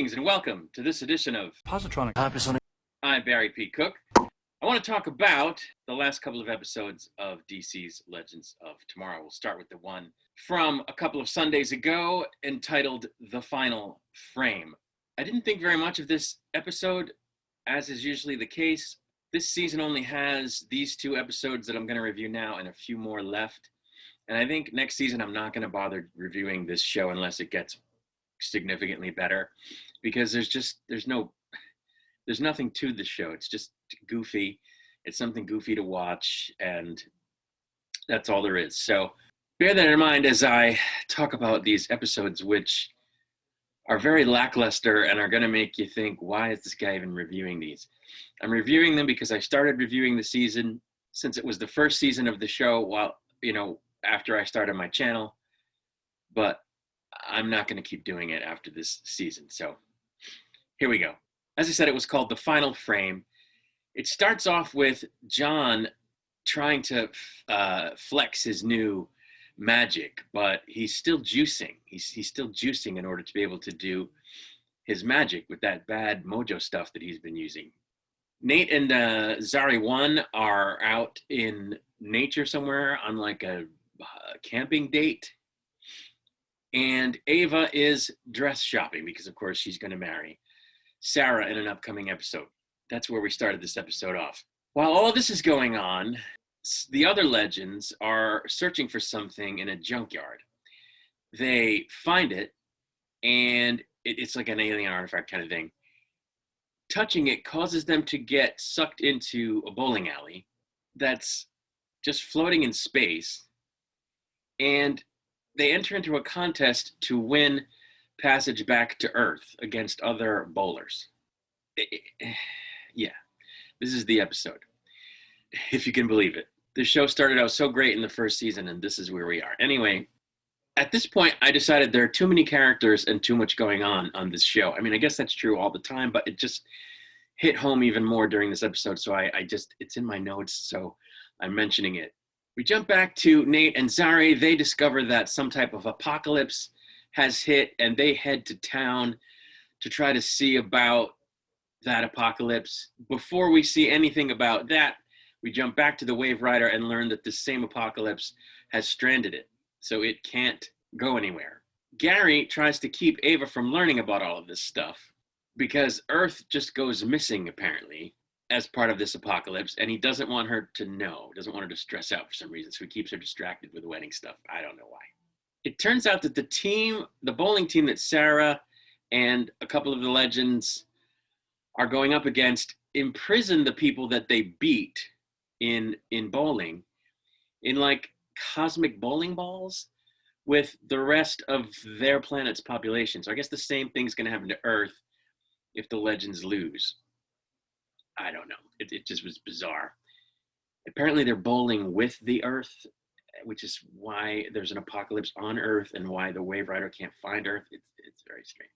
Greetings and welcome to this edition of Positronic. I'm Barry P. Cook. I want to talk about the last couple of episodes of DC's Legends of Tomorrow. We'll start with the one from a couple of Sundays ago entitled The Final Frame. I didn't think very much of this episode, as is usually the case. This season only has these two episodes that I'm going to review now and a few more left. And I think next season I'm not going to bother reviewing this show unless it gets significantly better, because there's nothing to the show. It's just goofy. It's something goofy to watch, and that's all there is. So bear that in mind as I talk about these episodes, which are very lackluster and are going to make you think, why is this guy even reviewing these? I'm reviewing them because I started reviewing the season since it was the first season of the show after I started my channel, but I'm not going to keep doing it after this season. So here we go. As I said, it was called The Final Frame. It starts off with John trying to flex his new magic, but he's still juicing. He's still juicing in order to be able to do his magic with that bad mojo stuff that he's been using. Nate and Zari 1 are out in nature somewhere on like a camping date. And Ava is dress shopping because, of course, she's going to marry Sarah in an upcoming episode. That's where we started this episode off. While all of this is going on, the other legends are searching for something in a junkyard. They find it, and it's like an alien artifact kind of thing. Touching it causes them to get sucked into a bowling alley that's just floating in space, and they enter into a contest to win passage back to Earth against other bowlers. Yeah, this is the episode, if you can believe it. The show started out so great in the first season, and this is where we are. Anyway, at this point, I decided there are too many characters and too much going on this show. I mean, I guess that's true all the time, but it just hit home even more during this episode, so it's in my notes, so I'm mentioning it. We jump back to Nate and Zari. They discover that some type of apocalypse has hit, and they head to town to try to see about that apocalypse. Before we see anything about that, we jump back to the Wave Rider and learn that this same apocalypse has stranded it, so it can't go anywhere. Gary tries to keep Ava from learning about all of this stuff because Earth just goes missing, apparently, as part of this apocalypse, and he doesn't want her to know, doesn't want her to stress out for some reason, so he keeps her distracted with the wedding stuff. I don't know why. It turns out that the bowling team that Sarah and a couple of the legends are going up against imprison the people that they beat in bowling in like cosmic bowling balls with the rest of their planet's population. So I guess the same thing's going to happen to Earth if the legends lose. I don't know. It just was bizarre. Apparently they're bowling with the Earth, which is why there's an apocalypse on Earth and why the Wave Rider can't find Earth. It's very strange.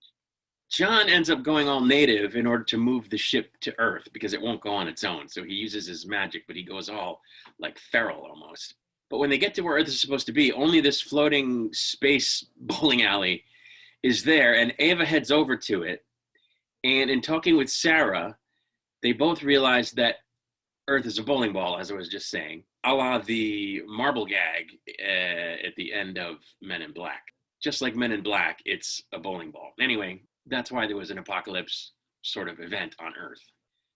John ends up going all native in order to move the ship to Earth because it won't go on its own. So he uses his magic, but he goes all like feral almost. But when they get to where Earth is supposed to be, only this floating space bowling alley is there, and Ava heads over to it. And in talking with Sarah, they both realize that Earth is a bowling ball, as I was just saying, a la the marble gag at the end of Men in Black. Just like Men in Black, it's a bowling ball. Anyway, that's why there was an apocalypse sort of event on Earth.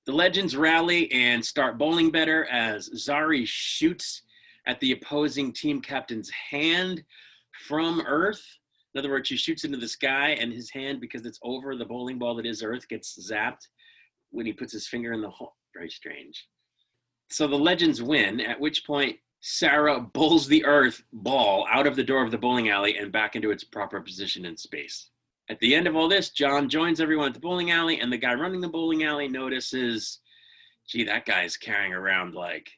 The legends rally and start bowling better as Zari shoots at the opposing team captain's hand from Earth. In other words, she shoots into the sky, and his hand, because it's over the bowling ball that is Earth, gets zapped when he puts his finger in the hole. Very strange. So the legends win, at which point Sarah bowls the Earth ball out of the door of the bowling alley and back into its proper position in space. At the end of all this, John joins everyone at the bowling alley, and the guy running the bowling alley notices, gee, that guy's carrying around like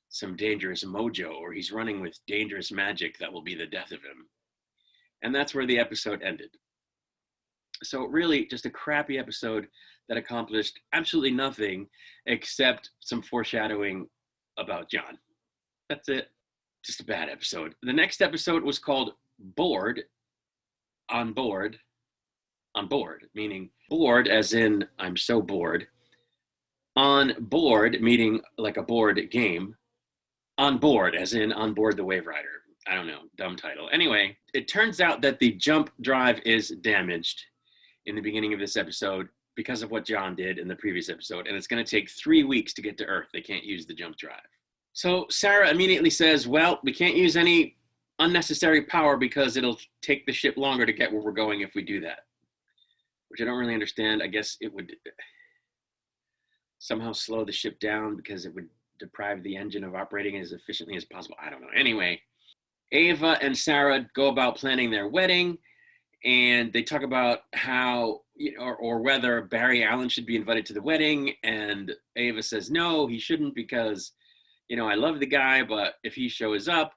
some dangerous mojo, or he's running with dangerous magic that will be the death of him. And that's where the episode ended. So really just a crappy episode that accomplished absolutely nothing except some foreshadowing about John. That's it. Just a bad episode. The next episode was called On Board. on board, meaning bored as in I'm so bored. On board, meaning like a board game. On board, as in on board the Wave Rider. I don't know, dumb title. Anyway, it turns out that the jump drive is damaged in the beginning of this episode because of what John did in the previous episode, and it's going to take 3 weeks to get to Earth. They can't use the jump drive. So Sarah immediately says, well, we can't use any unnecessary power because it'll take the ship longer to get where we're going if we do that, which I don't really understand. I guess it would somehow slow the ship down because it would deprive the engine of operating as efficiently as possible. I don't know. Anyway, Ava and Sarah go about planning their wedding, and they talk about how, or whether Barry Allen should be invited to the wedding. And Ava says, no, he shouldn't because, I love the guy, but if he shows up,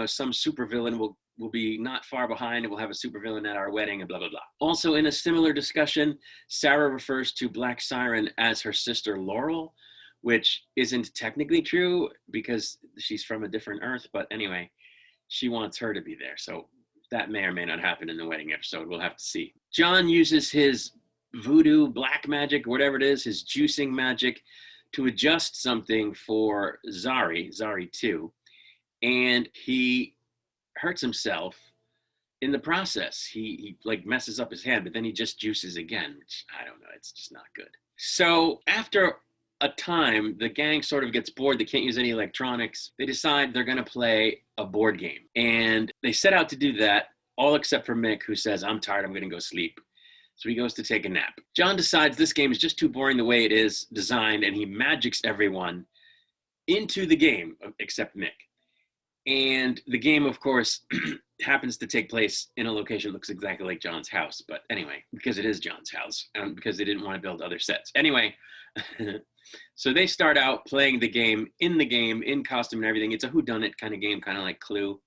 some supervillain will be not far behind and we'll have a supervillain at our wedding and blah, blah, blah. Also in a similar discussion, Sarah refers to Black Siren as her sister Laurel, which isn't technically true because she's from a different Earth. But anyway, she wants her to be there. So that may or may not happen in the wedding episode. We'll have to see. John uses his voodoo, black magic, whatever it is, his juicing magic to adjust something for Zari 2. And he hurts himself in the process. He like messes up his hand, but then he just juices again, which I don't know. It's just not good. So after a time, the gang sort of gets bored. They can't use any electronics. They decide they're going to play a board game. And they set out to do that, all except for Mick, who says, I'm tired, I'm going to go sleep. So he goes to take a nap. John decides this game is just too boring the way it is designed, and he magics everyone into the game, except Mick. And the game, of course, happens to take place in a location that looks exactly like John's house. But anyway, because it is John's house, because they didn't want to build other sets. Anyway, so they start out playing the game, in costume and everything. It's a whodunit kind of game, kind of like Clue.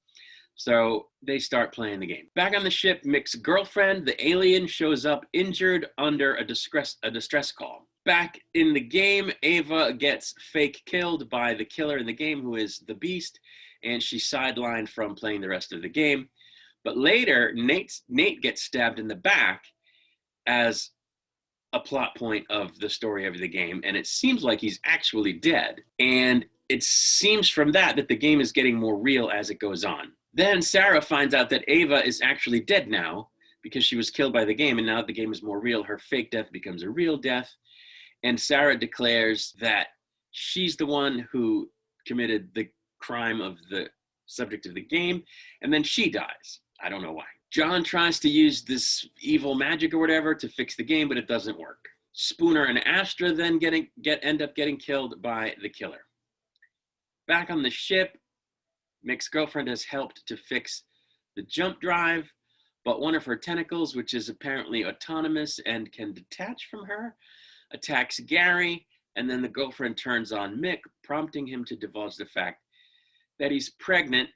So they start playing the game. Back on the ship, Mick's girlfriend, the alien, shows up injured under a distress call. Back in the game, Ava gets fake killed by the killer in the game, who is the Beast, and she's sidelined from playing the rest of the game. But later, Nate gets stabbed in the back as a plot point of the story of the game, and it seems like he's actually dead. And it seems from that the game is getting more real as it goes on. Then Sarah finds out that Ava is actually dead now because she was killed by the game, and now that the game is more real, her fake death becomes a real death. And Sarah declares that she's the one who committed the crime of the subject of the game, and then she dies. I don't know why. John tries to use this evil magic or whatever to fix the game, but it doesn't work. Spooner and Astra then end up getting killed by the killer. Back on the ship, Mick's girlfriend has helped to fix the jump drive, but one of her tentacles, which is apparently autonomous and can detach from her, attacks Gary, and then the girlfriend turns on Mick, prompting him to divulge the fact that he's pregnant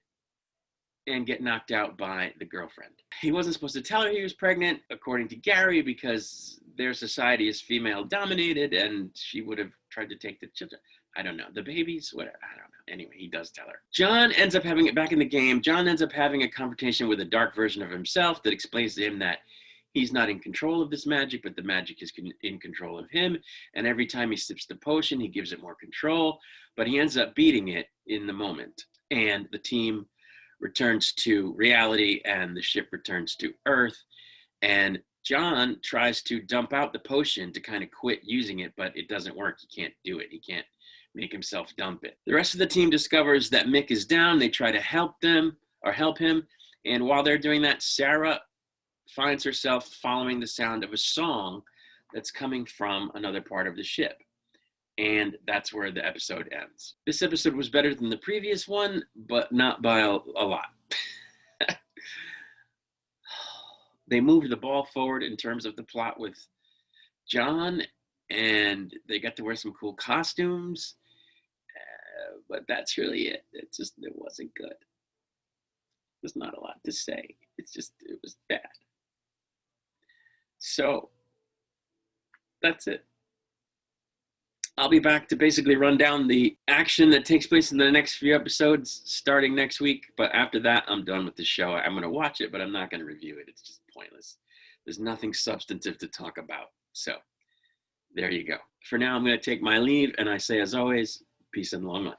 and get knocked out by the girlfriend. He wasn't supposed to tell her he was pregnant, according to Gary, because their society is female dominated and she would have tried to take the children. I don't know. The babies, whatever. I don't know. Anyway, he does tell her. John ends up having it back in the game. John ends up having a confrontation with a dark version of himself that explains to him that he's not in control of this magic, but the magic is in control of him. And every time he sips the potion, he gives it more control, but he ends up beating it in the moment. And the team returns to reality and the ship returns to Earth. And John tries to dump out the potion to kind of quit using it, but it doesn't work. He can't do it. He can't make himself dump it. The rest of the team discovers that Mick is down. They try to help him. And while they're doing that, Sarah finds herself following the sound of a song that's coming from another part of the ship. And that's where the episode ends. This episode was better than the previous one, but not by a lot. They moved the ball forward in terms of the plot with John, and they got to wear some cool costumes, but that's really it. It wasn't good. There's not a lot to say. It was bad. So that's it. I'll be back to basically run down the action that takes place in the next few episodes starting next week. But after that, I'm done with the show. I'm going to watch it, but I'm not going to review it. It's just pointless. There's nothing substantive to talk about. So there you go. For now, I'm going to take my leave. And I say, as always, peace and long life.